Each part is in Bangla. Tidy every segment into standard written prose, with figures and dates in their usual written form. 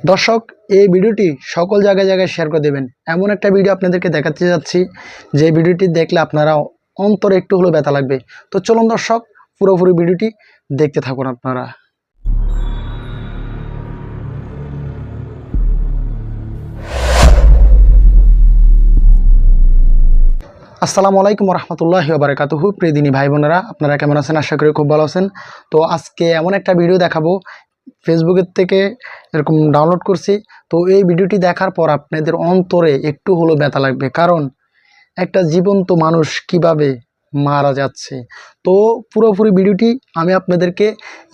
দর্শক, এই ভিডিওটি সকল জায়গায় জায়গায় শেয়ার করে দেবেন। এমন একটা ভিডিও আপনাদেরকে দেখাতে যাচ্ছি যে ভিডিওটি দেখলে আপনারা অন্তরে একটু হলেও ব্যথা লাগবে। তো চলুন দর্শক, পুরোপুরি ভিডিওটি দেখতে থাকুন আপনারা। আসসালামু আলাইকুম রহমতুল্লাহি ওয়া বারাকাতুহু। প্রিয় দিনী ভাই বোনেরা, আপনারা কেমন আছেন? আশা করি খুব ভালো আছেন। তো আজকে এমন একটা ভিডিও দেখাবো, ফেসবুকের থেকে এরকম ডাউনলোড করছি। তো এই ভিডিওটি দেখার পর আপনাদের অন্তরে একটু হলেও ব্যথা লাগবে, কারণ একটা জীবন্ত মানুষ কিভাবে মারা যাচ্ছে। তো পুরোপুরি ভিডিওটি আমি আপনাদেরকে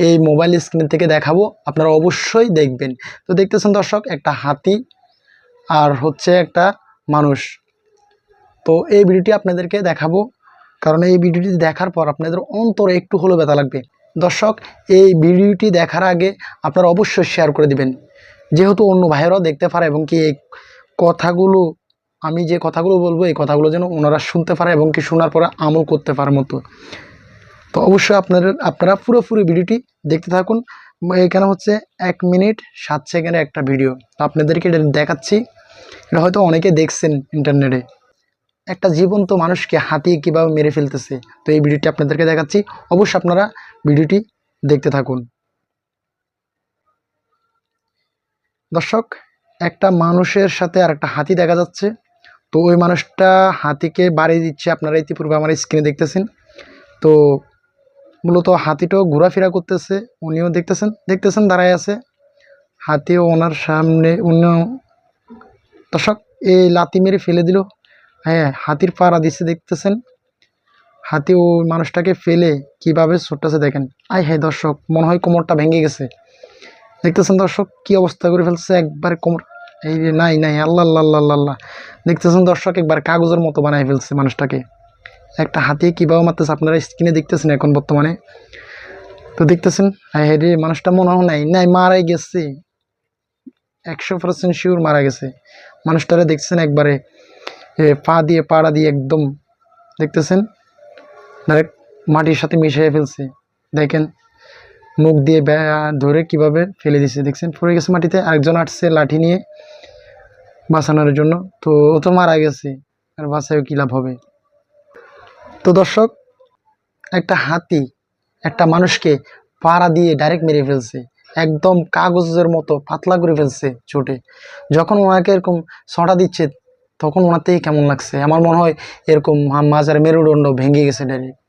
এই মোবাইল স্ক্রিন থেকে দেখাবো, আপনারা অবশ্যই দেখবেন। তো দেখতেছেন দর্শক, একটা হাতি আর হচ্ছে একটা মানুষ। তো এই ভিডিওটি আপনাদেরকে দেখাবো, কারণ এই ভিডিওটি দেখার পর আপনাদের অন্তরে একটু হলেও ব্যথা লাগবে। দর্শক, এই ভিডিওটি দেখার আগে আপনারা অবশ্যই শেয়ার করে দিবেন, যেহেতু অন্য ভাইয়েরাও দেখতে পারে, এবং কি এই কথাগুলো, আমি যে কথাগুলো বলবো এই কথাগুলো যেন ওনারা শুনতে পারে এবং কি শোনার পরে আমল করতে পারার মতো। তো অবশ্যই আপনারা পুরোপুরি ভিডিওটি দেখতে থাকুন। এখানে হচ্ছে 1 মিনিট 7 সেকেন্ডের একটা ভিডিও, তো আপনাদেরকে এটা দেখাচ্ছি। এটা হয়তো অনেকে দেখছেন ইন্টারনেটে, একটা জীবন্ত মানুষকে হাতি কীভাবে মেরে ফেলতেছে। তো এই ভিডিওটি আপনাদেরকে দেখাচ্ছি, অবশ্যই আপনারা ভিডিওটি দেখতে থাকুন। দর্শক, একটা মানুষের সাথে আর একটা হাতি দেখা যাচ্ছে। তো ওই মানুষটা হাতিকে বাড়ি দিচ্ছে, আপনারা ইতিপূর্বে আমার স্ক্রিনে দেখতেছেন। তো মূলত হাতিটাও ঘোরাফেরা করতেছে, উনিও দেখতেছেন দাঁড়ায় আছে। হাতিও ওনার সামনে, উনিও দর্শক এই লাথি মেরে ফেলে দিল। হ্যাঁ, হাতির পাড়া দিচ্ছে, দেখতেছেন হাতি ওই মানুষটাকে ফেলে কিভাবে ছুটতেছে দেখেন। হ্যাঁ দর্শক, মনে হয় কোমরটা ভেঙে গেছে। দেখতেছেন দর্শক কি অবস্থা করে ফেলছে, একবার কোমর, এই যে নাই, আল্লাহ আল্লাহ আল্লাহ আল্লাহ। দেখতেছেন দর্শক, একবার কাগজের মতো বানায় ফেলছে মানুষটাকে। একটা হাতি কীভাবে মারতেছে আপনারা স্ক্রিনে দেখতেছেন এখন বর্তমানে। তো দেখতেছেন, হ্যাঁ রে, মানুষটা মনে হয় নাই মারাই গেছে, 100% শিওর মারা গেছে। মানুষটারে দেখছেন একবারে পাড়া দিয়ে একদম, দেখতেছেন ডাইরেক্ট মাটির সাথে মিশিয়ে ফেলছে। দেখেন মুখ দিয়ে ধরে কিভাবে ফেলে দিছে, দেখছেন পড়ে গেছে মাটিতে। আরেকজন আসছে লাঠি নিয়ে বাঁচানোর জন্য, তো ও তো মারা গেছে, আর বাঁচাও কী লাভ হবে। তো দর্শক, একটা হাতি একটা মানুষকে পাড়া দিয়ে ডাইরেক্ট মেরে ফেলছে, একদম কাগজের মতো পাতলা করে ফেলছে চোটে। যখন ওনাকে এরকম ছটা দিচ্ছে, তখন ওনার থেকে কেমন লাগছে, আমার মনে হয় এরকম মাজার মেরুদণ্ড ভেঙে গেছে ডাইরেক্ট।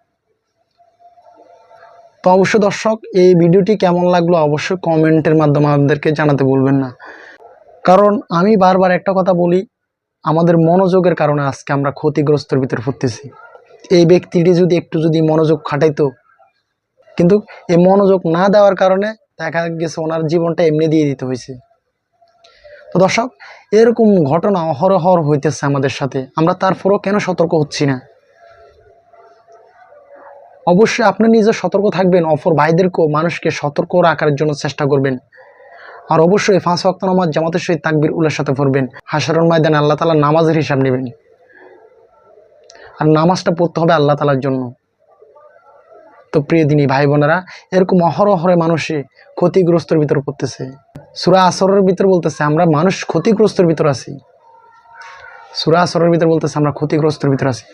তো অবশ্যই দর্শক, এই ভিডিওটি কেমন লাগলো অবশ্যই কমেন্টের মাধ্যমে আমাদেরকে জানাতে ভুলবেন না, কারণ আমি বারবার একটা কথা বলি, আমাদের মনোযোগের কারণে আজকে আমরা ক্ষতিগ্রস্তের ভিতরে পড়তেছি। এই ব্যক্তিটি যদি মনোযোগ খাটাইতো, কিন্তু এই মনোযোগ না দেওয়ার কারণে দেখা গেছে ওনার জীবনটা এমনি দিয়ে দিতে হয়েছে। তো দর্শক, এরকম ঘটনা অহরহ হইতেছে আমাদের সাথে, আমরা তারপরও কেন সতর্ক হচ্ছি না? অবশ্যই আপনি নিজে সতর্ক থাকবেন, অপর ভাইদেরকেও মানুষকে সতর্ক রাখার জন্য চেষ্টা করবেন। আর অবশ্যই 5 ওয়াক্ত নামাজ জামাতের সহিত তাকবীর উলের সাথে পড়বেন। হাশরের ময়দানে আল্লাহ তাআলা নামাজের হিসাব নেবেন, আর নামাজটা পড়তে হবে আল্লাহ তাআলার জন্য। তো প্রিয় দিনী ভাই বোনেরা, এরকম অহরহরে মানুষে ক্ষতিগ্রস্তের ভিতর পড়তেছে। সূরা আসরের ভিতর বলতেছে আমরা মানুষ ক্ষতিগ্রস্তের ভিতর আছি। সূরা আসরের ভিতর বলতেছে আমরা ক্ষতিগ্রস্তের ভিতর আছি।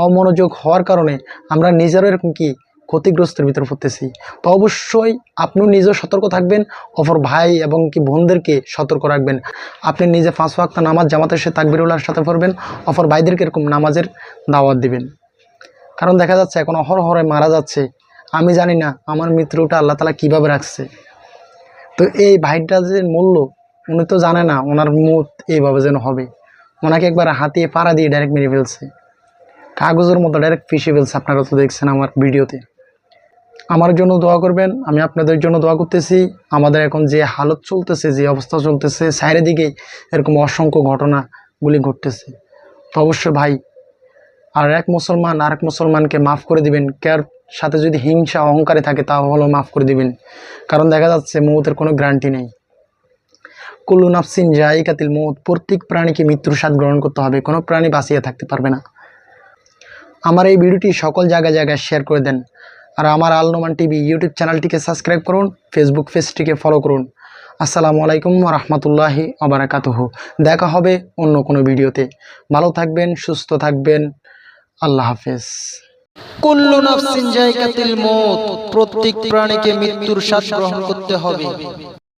অমনোযোগ হওয়ার কারণে আমরা নিজেরও এরকম কি ক্ষতিগ্রস্তের ভিতর পড়তেছি। তো অবশ্যই আপনিও নিজেও সতর্ক থাকবেন, অপর ভাই এবং কি বোনদেরকে সতর্ক রাখবেন। আপনি নিজে 5 ওয়াক্ত নামাজ জামাতের সাথে তাকবীরুল্লাহর সাথে পড়বেন, অপর ভাইদেরকে এরকম নামাজের দাওয়াত দিবেন। কারণ দেখা যাচ্ছে এখন অহরহরে মারা যাচ্ছে, আমি জানি না আমার মৃত্যুটা আল্লাহ তাআলা কীভাবে রাখছে। তো এই ভাইটা যে মূল্য, উনি তো জানে না ওনার মত এইভাবে যেন হবে। ওনাকে একবার হাতিয়ে পাড়া দিয়ে ডাইরেক্ট মেরে ফেলছে, কাগজের মতো ডাইরেক্ট পিষে ফেলছে। আপনারা তো দেখছেন আমার ভিডিওতে। আমার জন্য দোয়া করবেন, আমি আপনাদের জন্য দোয়া করতেছি। আমাদের এখন যে হালত চলতেছে, যে অবস্থা চলতেছে, চারিদিকে এরকম অসংখ্য ঘটনাগুলি ঘটতেছে। তো অবশ্যই ভাই, আর এক মুসলমান আরেক মুসলমানকে মাফ করে দিবেন। কার সাথে যদি হিংসা অহংকারে থাকে তাহলেও মাফ করে দিবেন, কারণ দেখা যাচ্ছে মৌতের কোনো গ্যারান্টি নেই। কুল্লু নাফসিন জায়গাতিল মৌত, প্রত্যেক প্রাণীকে মৃত্যুর স্বাদ গ্রহণ করতে হবে, কোনো প্রাণী বাঁচিয়ে থাকতে পারবে না। আমার এই ভিডিওটি সকল জায়গায় জায়গায় শেয়ার করে দেন, আর আমার আল নোমান টিভি ইউটিউব চ্যানেলটিকে সাবস্ক্রাইব করুন, ফেসবুক পেজটিকে ফলো করুন, আসসালামু আলাইকুম ওয়া রাহমাতুল্লাহি ওয়া বারাকাতুহু। দেখা হবে অন্য কোনো ভিডিওতে। ভালো থাকবেন, সুস্থ থাকবেন। আল্লাহ হাফেজ। কুল্লু নাফসিন যায়কাতুল মউত, প্রত্যেক প্রাণীকে মৃত্যুর স্বাদ গ্রহণ করতে হবে।